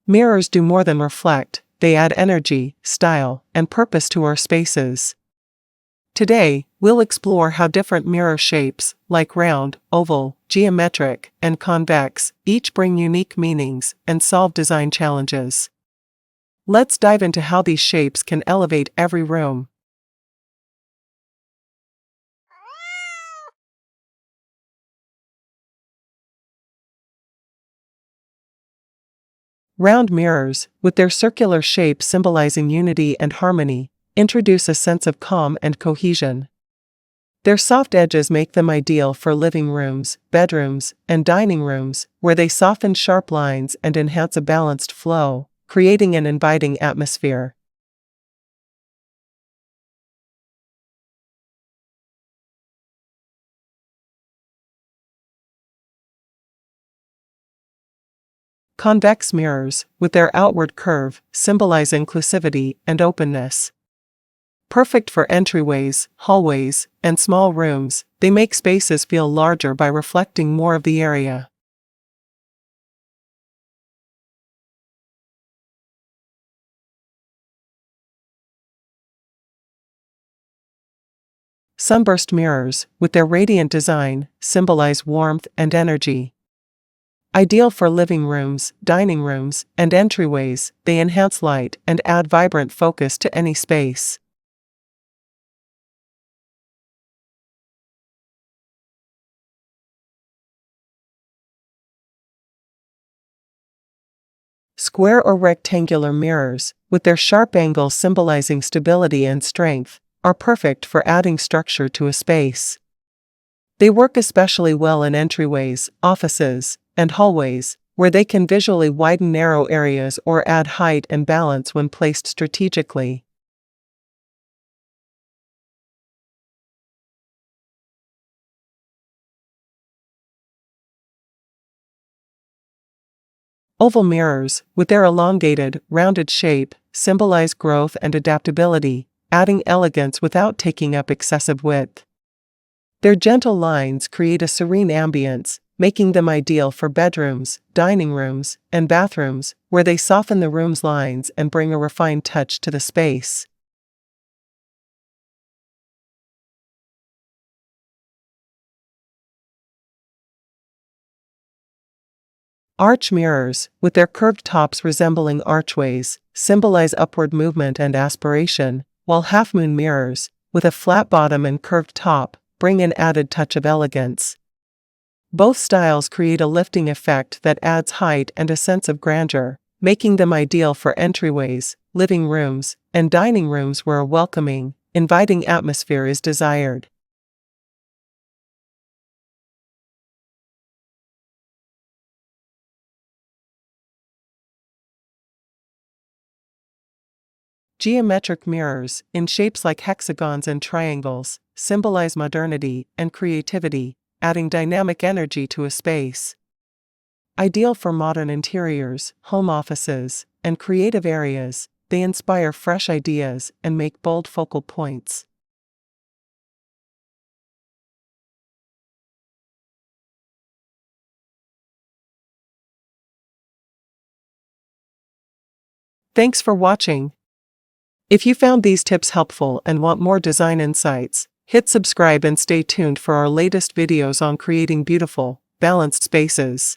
Mirrors do more than reflect, they add energy, style, and purpose to our spaces. Today, we'll explore how different mirror shapes, like round, oval, geometric, and convex, each bring unique meanings and solve design challenges. Let's dive into how these shapes can elevate every room. Round mirrors, with their circular shape symbolizing unity and harmony, introduce a sense of calm and cohesion. Their soft edges make them ideal for living rooms, bedrooms, and dining rooms, where they soften sharp lines and enhance a balanced flow, creating an inviting atmosphere. Convex mirrors, with their outward curve, symbolize inclusivity and openness. Perfect for entryways, hallways, and small rooms, they make spaces feel larger by reflecting more of the area. Sunburst mirrors, with their radiant design, symbolize warmth and energy. Ideal for living rooms, dining rooms, and entryways, they enhance light and add vibrant focus to any space. Square or rectangular mirrors, with their sharp angles symbolizing stability and strength, are perfect for adding structure to a space. They work especially well in entryways, offices, and hallways, where they can visually widen narrow areas or add height and balance when placed strategically. Oval mirrors, with their elongated, rounded shape, symbolize growth and adaptability, adding elegance without taking up excessive width. Their gentle lines create a serene ambience, making them ideal for bedrooms, dining rooms, and bathrooms, where they soften the room's lines and bring a refined touch to the space. Arch mirrors, with their curved tops resembling archways, symbolize upward movement and aspiration, while half-moon mirrors, with a flat bottom and curved top, bring an added touch of elegance. Both styles create a lifting effect that adds height and a sense of grandeur, making them ideal for entryways, living rooms, and dining rooms where a welcoming, inviting atmosphere is desired. Geometric mirrors, in shapes like hexagons and triangles, symbolize modernity and creativity, adding dynamic energy to a space. Ideal for modern interiors, home offices, and creative areas, they inspire fresh ideas and make bold focal points. Thanks for watching. If you found these tips helpful and want more design insights, hit subscribe and stay tuned for our latest videos on creating beautiful, balanced spaces.